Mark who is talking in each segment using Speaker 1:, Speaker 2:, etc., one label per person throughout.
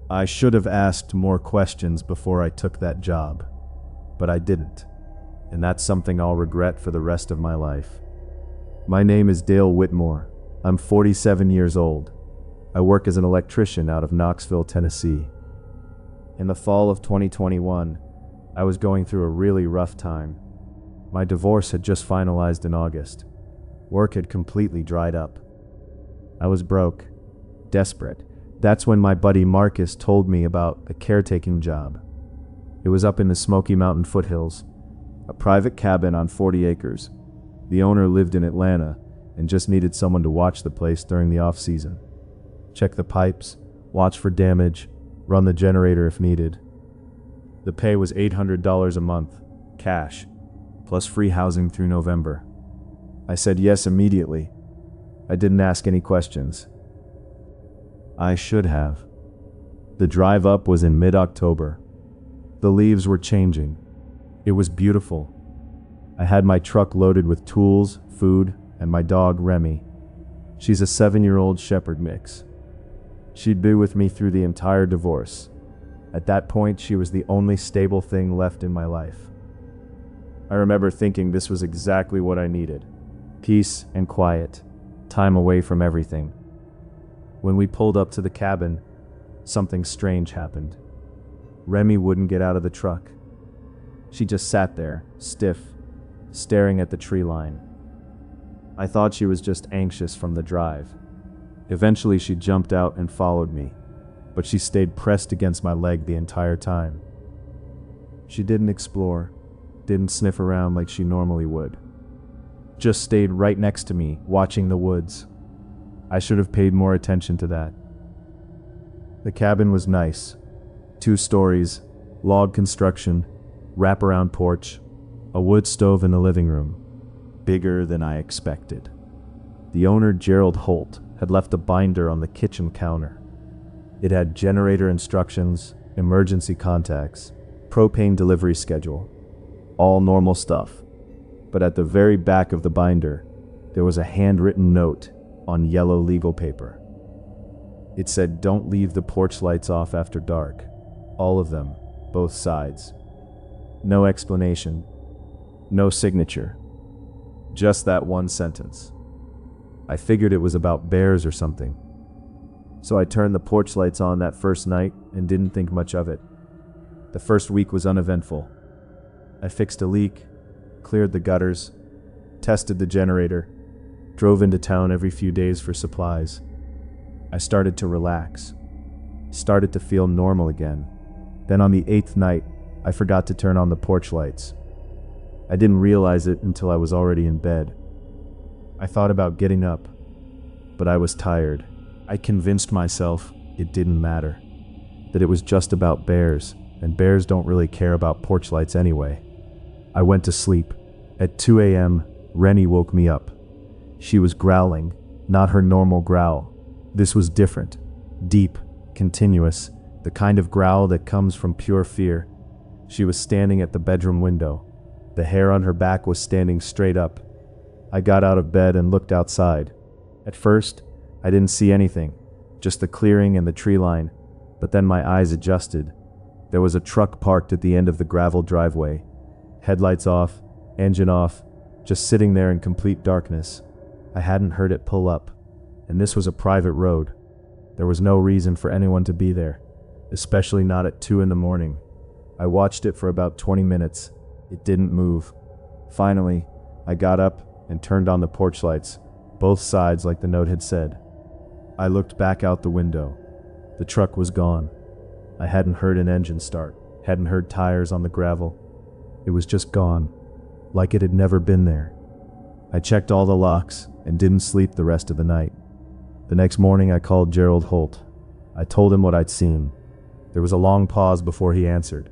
Speaker 1: I should have asked more questions before I took that job, but I didn't, and that's something I'll regret for the rest of my life. My name is Dale Whitmore. I'm 47 years old. I work as an electrician out of Knoxville, Tennessee. In the fall of 2021, I was going through a really rough time. My divorce had just finalized in August. Work had completely dried up. I was broke, desperate. That's when my buddy Marcus told me about a caretaking job. It was up in the Smoky Mountain foothills, a private cabin on 40 acres. The owner lived in Atlanta and just needed someone to watch the place during the off-season. Check the pipes, watch for damage, run the generator if needed. The pay was $800 a month, cash, plus free housing through November. I said yes immediately. I didn't ask any questions. I should have. The drive up was in mid-October. The leaves were changing. It was beautiful. I had my truck loaded with tools, food, and my dog, Remy. She's a 7-year-old shepherd mix. She'd be with me through the entire divorce. At that point, she was the only stable thing left in my life. I remember thinking this was exactly what I needed. Peace and quiet. Time away from everything. When we pulled up to the cabin, something strange happened. Remy wouldn't get out of the truck. She just sat there, stiff, staring at the tree line. I thought she was just anxious from the drive. Eventually she jumped out and followed me, but she stayed pressed against my leg the entire time. She didn't explore, didn't sniff around like she normally would. Just stayed right next to me, watching the woods. I should have paid more attention to that. The cabin was nice. 2 stories, log construction, wraparound porch, a wood stove in the living room. Bigger than I expected. The owner, Gerald Holt, had left a binder on the kitchen counter. It had generator instructions, emergency contacts, propane delivery schedule, all normal stuff. But at the very back of the binder, there was a handwritten note on yellow legal paper. It said, "Don't leave the porch lights off after dark. All of them, both sides." No explanation, no signature, just that one sentence. I figured it was about bears or something. So I turned the porch lights on that first night and didn't think much of it. The first week was uneventful. I fixed a leak, cleared the gutters, tested the generator, drove into town every few days for supplies. I started to relax, started to feel normal again. Then on the 8th night, I forgot to turn on the porch lights. I didn't realize it until I was already in bed. I thought about getting up, but I was tired. I convinced myself it didn't matter, that it was just about bears, and bears don't really care about porch lights anyway. I went to sleep. At 2 a.m., Rennie woke me up. She was growling, not her normal growl. This was different, deep, continuous, the kind of growl that comes from pure fear. She was standing at the bedroom window. The hair on her back was standing straight up. I got out of bed and looked outside. At first, I didn't see anything, just the clearing and the tree line, but then my eyes adjusted. There was a truck parked at the end of the gravel driveway. Headlights off, engine off, just sitting there in complete darkness. I hadn't heard it pull up, and this was a private road. There was no reason for anyone to be there, especially not at 2 a.m. I watched it for about 20 minutes. It didn't move. Finally, I got up and turned on the porch lights, both sides like the note had said. I looked back out the window. The truck was gone. I hadn't heard an engine start, hadn't heard tires on the gravel. It was just gone, like it had never been there. I checked all the locks and didn't sleep the rest of the night. The next morning I called Gerald Holt. I told him what I'd seen. There was a long pause before he answered.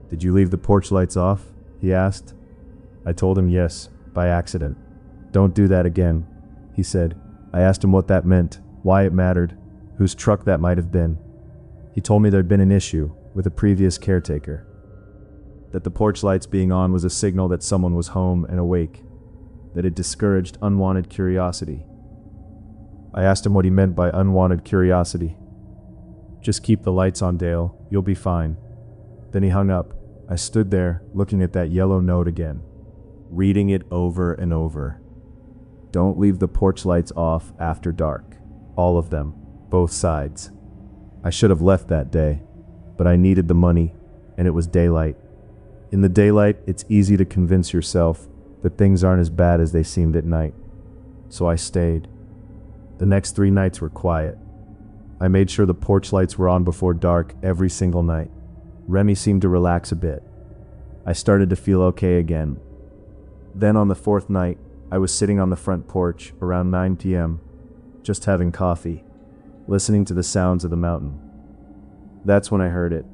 Speaker 1: "Did you leave the porch lights off?" he asked. I told him yes, by accident. "Don't do that again," he said. I asked him what that meant, why it mattered, whose truck that might have been. He told me there'd been an issue with a previous caretaker, that the porch lights being on was a signal that someone was home and awake, that it discouraged unwanted curiosity. I asked him what he meant by unwanted curiosity. "Just keep the lights on, Dale. You'll be fine." Then he hung up. I stood there, looking at that yellow note again, reading it over and over. "Don't leave the porch lights off after dark. All of them. Both sides." I should have left that day, but I needed the money, and it was daylight. In the daylight, it's easy to convince yourself that things aren't as bad as they seemed at night. So I stayed. The next 3 nights were quiet. I made sure the porch lights were on before dark every single night. Remy seemed to relax a bit. I started to feel okay again. Then on the 4th night, I was sitting on the front porch around 9 p.m., just having coffee, listening to the sounds of the mountain. That's when I heard it.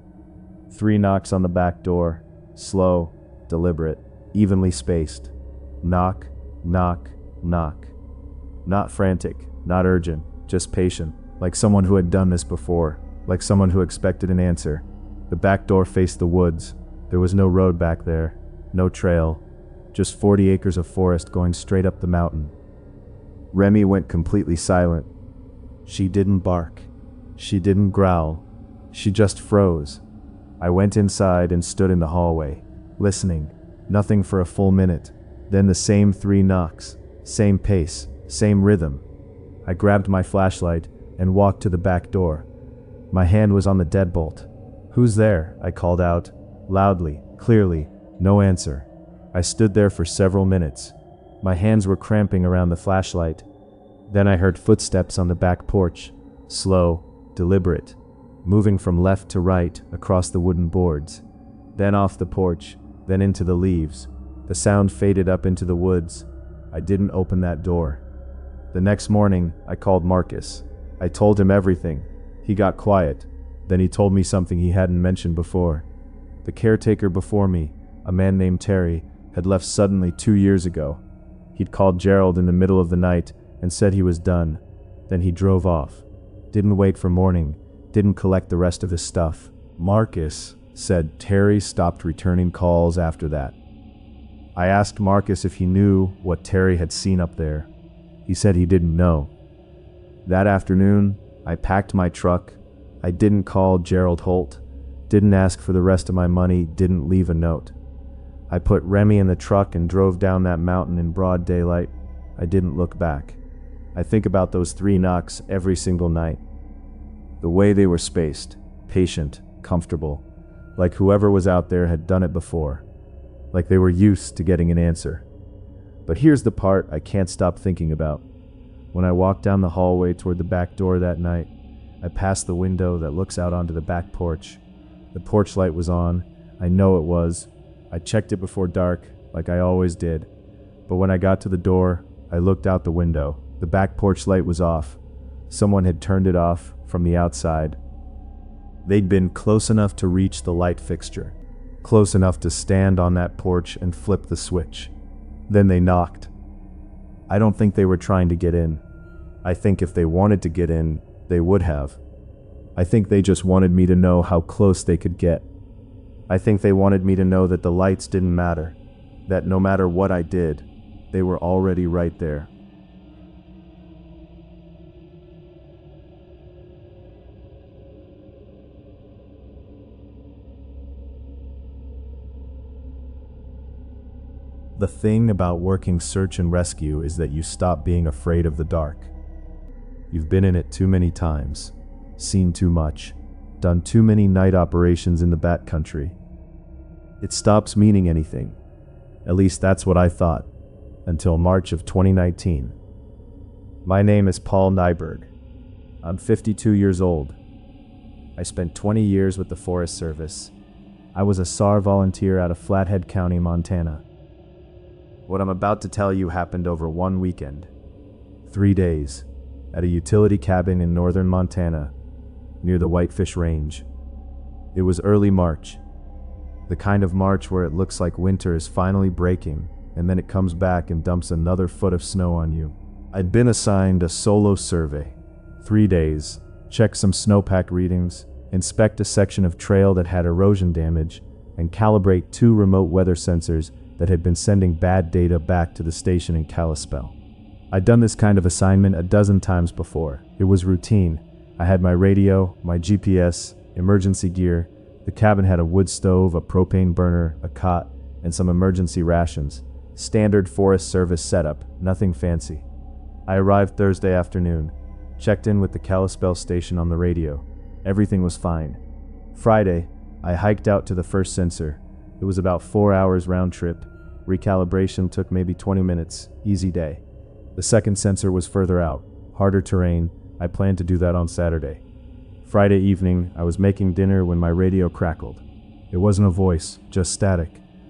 Speaker 1: 3 knocks on the back door, slow, deliberate, evenly spaced. Knock, knock, knock. Not frantic, not urgent, just patient, like someone who had done this before, like someone who expected an answer. The back door faced the woods. There was no road back there, no trail, just 40 acres of forest going straight up the mountain. Remy went completely silent. She didn't bark. She didn't growl. She just froze. I went inside and stood in the hallway, listening. Nothing for a full minute. Then the same 3 knocks, same pace, same rhythm. I grabbed my flashlight and walked to the back door. My hand was on the deadbolt. "Who's there?" I called out, loudly, clearly. No answer. I stood there for several minutes. My hands were cramping around the flashlight. Then I heard footsteps on the back porch, slow, deliberate, moving from left to right across the wooden boards. Then off the porch, then into the leaves. The sound faded up into the woods. I didn't open that door. The next morning, I called Marcus. I told him everything. He got quiet. Then he told me something he hadn't mentioned before. The caretaker before me, a man named Terry, had left suddenly 2 years ago. He'd called Gerald in the middle of the night and said he was done. Then he drove off. Didn't wait for morning. Didn't collect the rest of his stuff. Marcus said Terry stopped returning calls after that. I asked Marcus if he knew what Terry had seen up there. He said he didn't know. That afternoon, I packed my truck. I didn't call Gerald Holt, didn't ask for the rest of my money, didn't leave a note. I put Remy in the truck and drove down that mountain in broad daylight. I didn't look back. I think about those 3 knocks every single night. The way they were spaced, patient, comfortable, like whoever was out there had done it before, like they were used to getting an answer. But here's the part I can't stop thinking about. When I walked down the hallway toward the back door that night, I passed the window that looks out onto the back porch. The porch light was on. I know it was. I checked it before dark, like I always did. But when I got to the door, I looked out the window. The back porch light was off. Someone had turned it off from the outside. They'd been close enough to reach the light fixture, close enough to stand on that porch and flip the switch. Then they knocked. I don't think they were trying to get in. I think if they wanted to get in, they would have. I think they just wanted me to know how close they could get. I think they wanted me to know that the lights didn't matter, that no matter what I did, they were already right there. The thing about working search and rescue is that you stop being afraid of the dark. You've been in it too many times, seen too much, done too many night operations in the Bat Country. It stops meaning anything. At least that's what I thought, until March of 2019. My name is Paul Nyberg. I'm 52 years old. I spent 20 years with the Forest Service. I was a SAR volunteer out of Flathead County, Montana. What I'm about to tell you happened over one weekend. 3 days, at a utility cabin in northern Montana, near the Whitefish Range. It was early March. The kind of March where it looks like winter is finally breaking, and then it comes back and dumps another foot of snow on you. I'd been assigned a solo survey. 3 days, check some snowpack readings, inspect a section of trail that had erosion damage, and calibrate 2 remote weather sensors that had been sending bad data back to the station in Kalispell. I'd done this kind of assignment a dozen times before. It was routine. I had my radio, my GPS, emergency gear. The cabin had a wood stove, a propane burner, a cot, and some emergency rations. Standard Forest Service setup, nothing fancy. I arrived Thursday afternoon, checked in with the Kalispell station on the radio. Everything was fine. Friday, I hiked out to the first sensor. It was about 4 hours round trip. Recalibration took maybe 20 minutes, easy day. The second sensor was further out, harder terrain. I planned to do that on Saturday. Friday evening, I was making dinner when my radio crackled. It wasn't a voice, just static,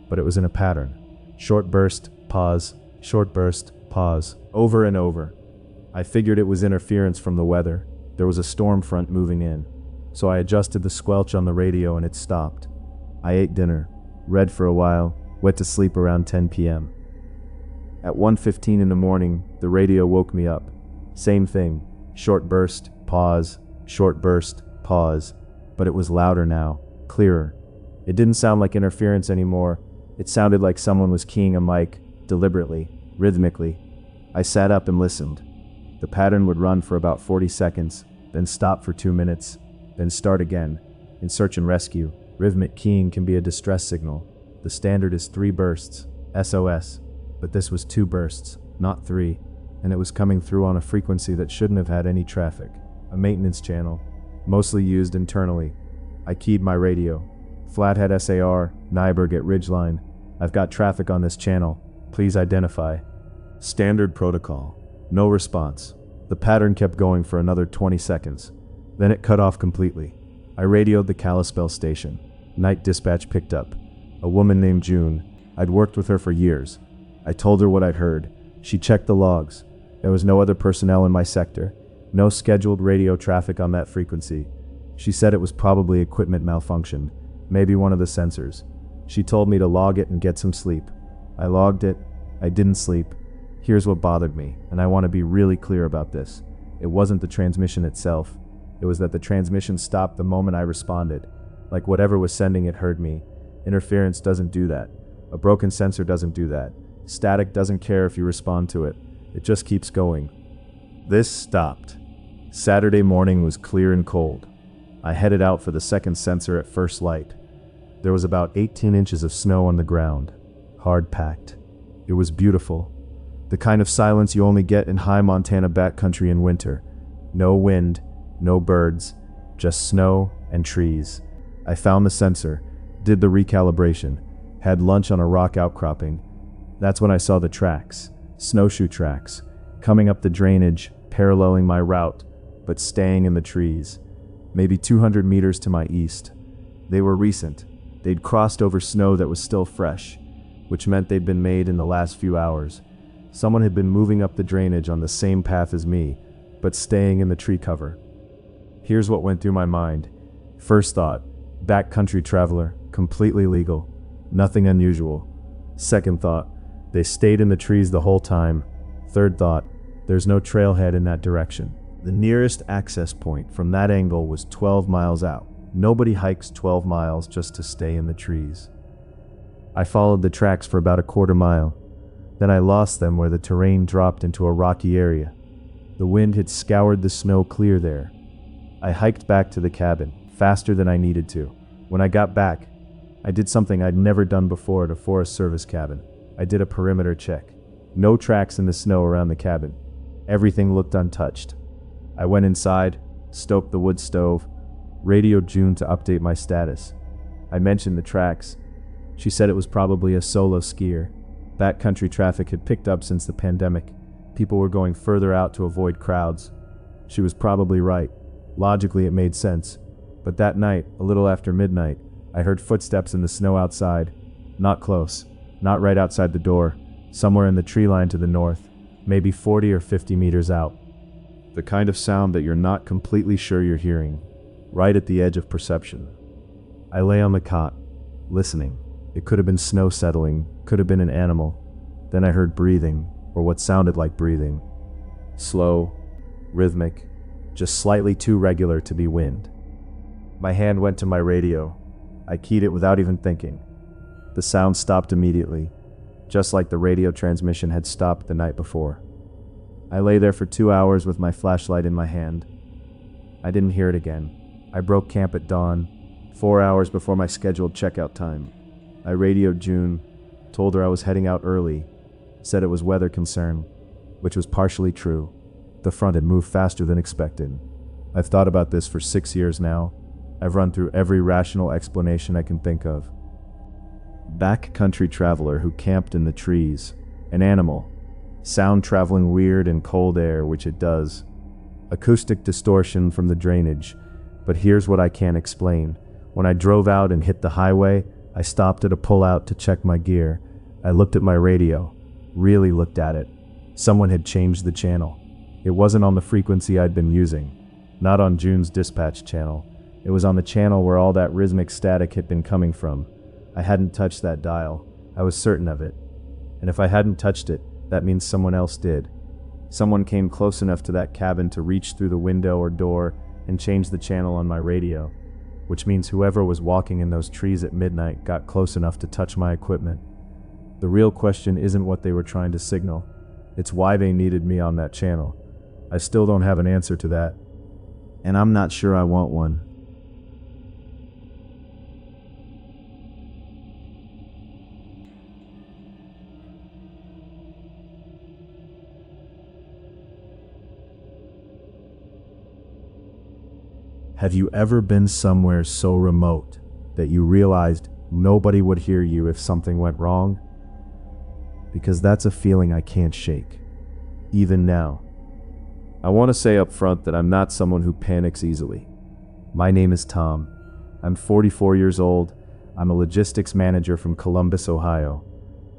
Speaker 1: but it was in a pattern. Short burst, pause, over and over. I figured it was interference from the weather. There was a storm front moving in. So I adjusted the squelch on the radio and it stopped. I ate dinner, read for a while, went to sleep around 10 p.m. At 1:15 in the morning, the radio woke me up. Same thing, short burst, pause, but it was louder now, clearer. It didn't sound like interference anymore. It sounded like someone was keying a mic, deliberately, rhythmically. I sat up and listened. The pattern would run for about 40 seconds, then stop for 2 minutes, then start again. In search and rescue, rhythmic keying can be a distress signal. The standard is 3 bursts, SOS, but this was 2 bursts, not 3, and it was coming through on a frequency that shouldn't have had any traffic. A maintenance channel, mostly used internally. I keyed my radio. Flathead SAR, Nyberg at Ridgeline. I've got traffic on this channel. Please identify. Standard protocol. No response. The pattern kept going for another 20 seconds. Then it cut off completely. I radioed the Kalispell station. Night dispatch picked up. A woman named June. I'd worked with her for years. I told her what I'd heard. She checked the logs. There was no other personnel in my sector. No scheduled radio traffic on that frequency. She said it was probably equipment malfunction, maybe one of the sensors. She told me to log it and get some sleep. I logged it. I didn't sleep. Here's what bothered me, and I want to be really clear about this. It wasn't the transmission itself. It was that the transmission stopped the moment I responded. Like whatever was sending it heard me. Interference doesn't do that. A broken sensor doesn't do that. Static doesn't care if you respond to it. It just keeps going. This stopped. Saturday morning was clear and cold. I headed out for the second sensor at first light. There was about 18 inches of snow on the ground, hard packed. It was beautiful. The kind of silence you only get in high Montana backcountry in winter. No wind, no birds, just snow and trees. I found the sensor, did the recalibration, had lunch on a rock outcropping. That's when I saw the tracks, snowshoe tracks, coming up the drainage, paralleling my route, but staying in the trees, maybe 200 meters to my east. They were recent. They'd crossed over snow that was still fresh, which meant they'd been made in the last few hours. Someone had been moving up the drainage on the same path as me, but staying in the tree cover. Here's what went through my mind. First thought, backcountry traveler, completely legal, nothing unusual. Second thought, they stayed in the trees the whole time. Third thought, there's no trailhead in that direction. The nearest access point from that angle was 12 miles out. Nobody hikes 12 miles just to stay in the trees. I followed the tracks for about a quarter mile. Then I lost them where the terrain dropped into a rocky area. The wind had scoured the snow clear there. I hiked back to the cabin, faster than I needed to. When I got back, I did something I'd never done before at a Forest Service cabin. I did a perimeter check. No tracks in the snow around the cabin. Everything looked untouched. I went inside, stoked the wood stove, radioed June to update my status. I mentioned the tracks. She said it was probably a solo skier. Backcountry traffic had picked up since the pandemic. People were going further out to avoid crowds. She was probably right. Logically, it made sense. But that night, a little after midnight, I heard footsteps in the snow outside. Not close. Not right outside the door. Somewhere in the tree line to the north. Maybe 40 or 50 meters out. The kind of sound that you're not completely sure you're hearing. Right at the edge of perception. I lay on the cot, listening. It could have been snow settling, could have been an animal. Then I heard breathing, or what sounded like breathing. Slow, rhythmic, just slightly too regular to be wind. My hand went to my radio. I keyed it without even thinking. The sound stopped immediately, just like the radio transmission had stopped the night before. I lay there for 2 hours with my flashlight in my hand. I didn't hear it again. I broke camp at dawn, 4 hours before my scheduled checkout time. I radioed June, told her I was heading out early, said it was weather concern, which was partially true. The front had moved faster than expected. I've thought about this for 6 years now. I've run through every rational explanation I can think of. Backcountry traveler who camped in the trees. An animal. Sound traveling weird in cold air, which it does. Acoustic distortion from the drainage. But here's what I can't explain. When I drove out and hit the highway, I stopped at a pullout to check my gear. I looked at my radio. Really looked at it. Someone had changed the channel. It wasn't on the frequency I'd been using. Not on June's dispatch channel. It was on the channel where all that rhythmic static had been coming from. I hadn't touched that dial. I was certain of it. And if I hadn't touched it, that means someone else did. Someone came close enough to that cabin to reach through the window or door and change the channel on my radio, which means whoever was walking in those trees at midnight got close enough to touch my equipment. The real question isn't what they were trying to signal. It's why they needed me on that channel. I still don't have an answer to that. And I'm not sure I want one. Have you ever been somewhere so remote that you realized nobody would hear you if something went wrong? Because that's a feeling I can't shake, even now. I want to say up front that I'm not someone who panics easily. My name is Tom. I'm 44 years old. I'm a logistics manager from Columbus, Ohio.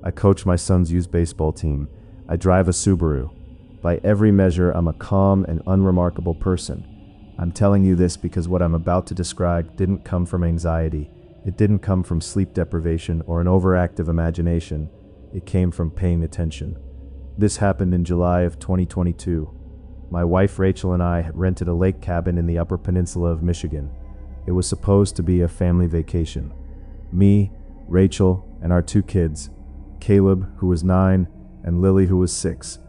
Speaker 1: I coach my son's youth baseball team. I drive a Subaru. By every measure, I'm a calm and unremarkable person. I'm telling you this because what I'm about to describe didn't come from anxiety. It didn't come from sleep deprivation or an overactive imagination. It came from paying attention. This happened in July of 2022. My wife Rachel and I had rented a lake cabin in the Upper Peninsula of Michigan. It was supposed to be a family vacation. Me, Rachel, and our 2 kids, Caleb, who was 9, and Lily, who was 6.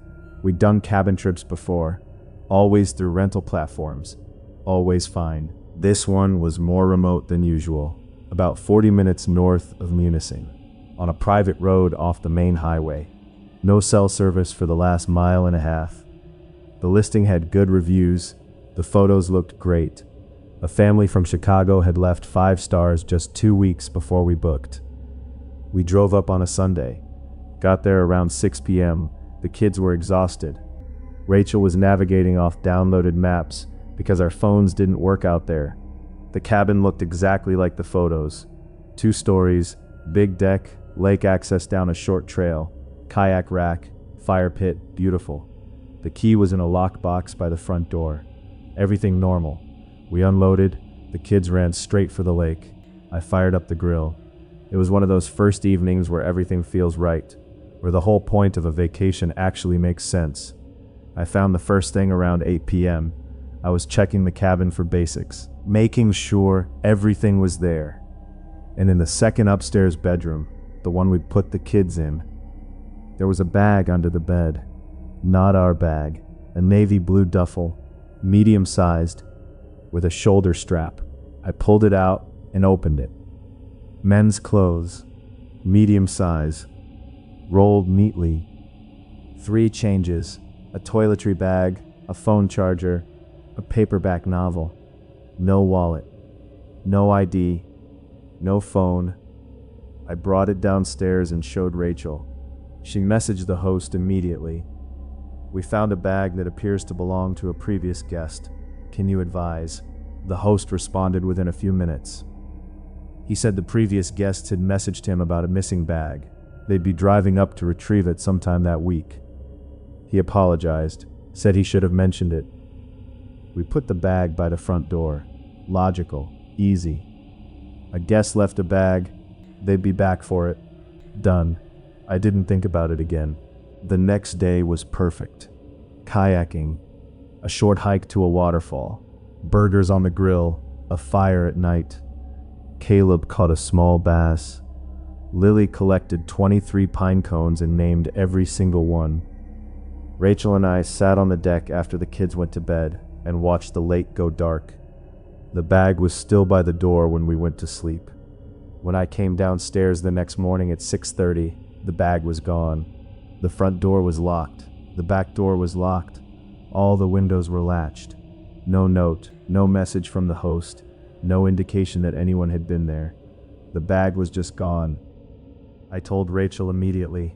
Speaker 1: We'd done cabin trips before, always through rental platforms. Always fine. This one was more remote than usual, about 40 minutes north of Munising, on a private road off the main highway. No cell service for the last mile and a half. The listing had good reviews. The photos looked great. A family from Chicago had left 5 stars just 2 weeks before we booked. We drove up on a Sunday. Got there around 6 p.m. The kids were exhausted. Rachel was navigating off downloaded maps because our phones didn't work out there. The cabin looked exactly like the photos. 2 stories, big deck, lake access down a short trail, kayak rack, fire pit, beautiful. The key was in a lockbox by the front door. Everything normal. We unloaded. The kids ran straight for the lake. I fired up the grill. It was one of those first evenings where everything feels right, where the whole point of a vacation actually makes sense. I found the first thing around 8 p.m. I was checking the cabin for basics, making sure everything was there. And in the second upstairs bedroom, the one we put the kids in, there was a bag under the bed. Not our bag, a navy blue duffel, medium-sized, with a shoulder strap. I pulled it out and opened it. Men's clothes, medium size, rolled neatly. 3 changes, a toiletry bag, a phone charger, a paperback novel. No wallet, no ID, no phone. I brought it downstairs and showed Rachel. She messaged the host immediately. We found a bag that appears to belong to a previous guest. Can you advise? The host responded within a few minutes. He said the previous guests had messaged him about a missing bag. They'd be driving up to retrieve it sometime that week. He apologized, said he should have mentioned it. We put the bag by the front door. Logical, easy. A guest left a bag. They'd be back for it. Done. I didn't think about it again. The next day was perfect. Kayaking, a short hike to a waterfall, burgers on the grill, a fire at night. Caleb caught a small bass. Lily collected 23 pine cones and named every single one. Rachel and I sat on the deck after the kids went to bed. and watched the lake go dark. The bag was still by the door when we went to sleep. When I came downstairs the next morning at 6:30, the bag was gone. The front door was locked. The back door was locked. All the windows were latched. No note, no message from the host, no indication that anyone had been there. The bag was just gone. I told Rachel immediately.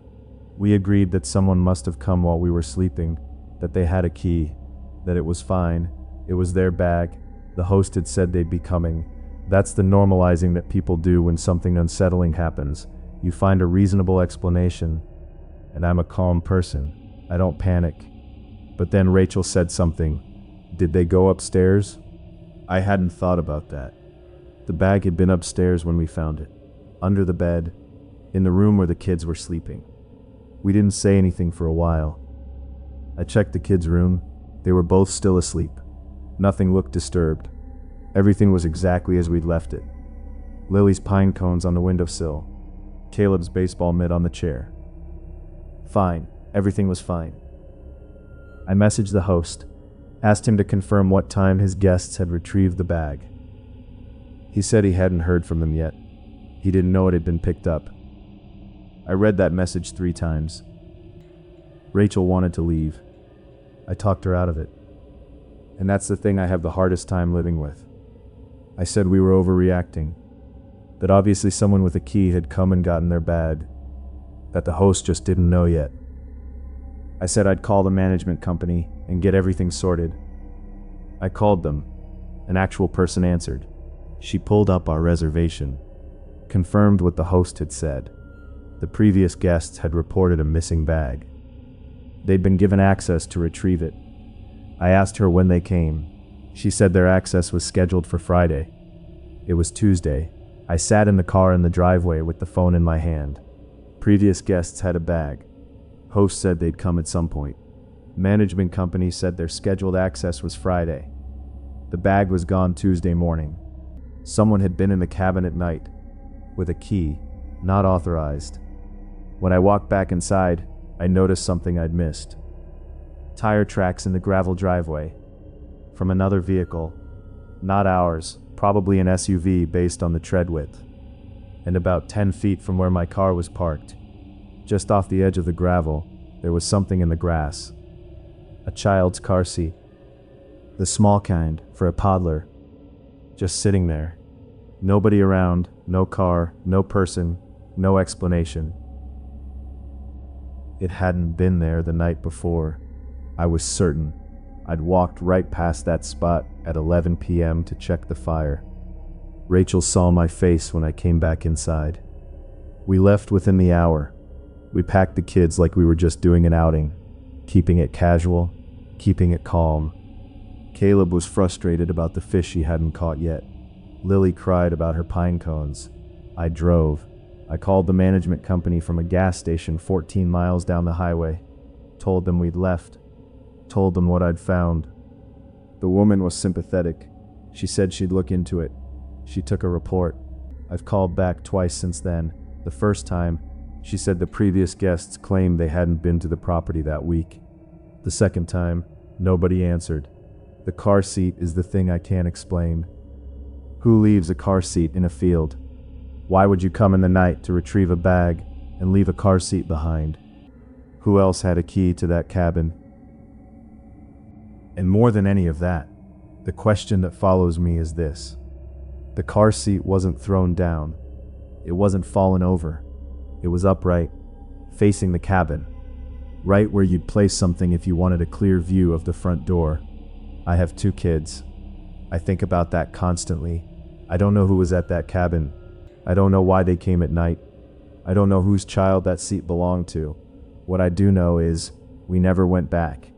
Speaker 1: We agreed that someone must have come while we were sleeping, that they had a key, that it was fine, it was their bag, the host had said they'd be coming. That's the normalizing that people do when something unsettling happens. You find a reasonable explanation. And I'm a calm person. I don't panic. But then Rachel said something. Did they go upstairs? I hadn't thought about that. The bag had been upstairs when we found it, under the bed, in the room where the kids were sleeping. We didn't say anything for a while. I checked the kids' room. They were both still asleep. Nothing looked disturbed. Everything was exactly as we'd left it. Lily's pine cones on the windowsill. Caleb's baseball mitt on the chair. Fine. Everything was fine. I messaged the host, asked him to confirm what time his guests had retrieved the bag. He said he hadn't heard from them yet. He didn't know it had been picked up. I read that message 3 times. Rachel wanted to leave. I talked her out of it. And that's the thing I have the hardest time living with. I said we were overreacting, that obviously someone with a key had come and gotten their bag, that the host just didn't know yet. I said I'd call the management company and get everything sorted. I called them. An actual person answered. She pulled up our reservation, confirmed what the host had said. The previous guests had reported a missing bag. They'd been given access to retrieve it. I asked her when they came. She said their access was scheduled for Friday. It was Tuesday. I sat in the car in the driveway with the phone in my hand. Previous guests had a bag. Host said they'd come at some point. Management company said their scheduled access was Friday. The bag was gone Tuesday morning. Someone had been in the cabin at night, with a key, not authorized. When I walked back inside, I noticed something I'd missed. Tire tracks in the gravel driveway. From another vehicle, not ours, probably an SUV based on the tread width. And about 10 feet from where my car was parked, just off the edge of the gravel, there was something in the grass. A child's car seat. The small kind, for a toddler. Just sitting there. Nobody around, no car, no person, no explanation. It hadn't been there the night before. I was certain. I'd walked right past that spot at 11 p.m. to check the fire. Rachel saw my face when I came back inside. We left within the hour. We packed the kids like we were just doing an outing, keeping it casual, keeping it calm. Caleb was frustrated about the fish he hadn't caught yet. Lily cried about her pine cones. I drove. I called the management company from a gas station 14 miles down the highway. Told them we'd left. Told them what I'd found. The woman was sympathetic. She said she'd look into it. She took a report. I've called back twice since then. The first time, she said the previous guests claimed they hadn't been to the property that week. The second time, nobody answered. The car seat is the thing I can't explain. Who leaves a car seat in a field? Why would you come in the night to retrieve a bag and leave a car seat behind? Who else had a key to that cabin? And more than any of that, the question that follows me is this. The car seat wasn't thrown down. It wasn't fallen over. It was upright, facing the cabin, right where you'd place something if you wanted a clear view of the front door. I have 2 kids. I think about that constantly. I don't know who was at that cabin. I don't know why they came at night. I don't know whose child that seat belonged to. What I do know is we never went back.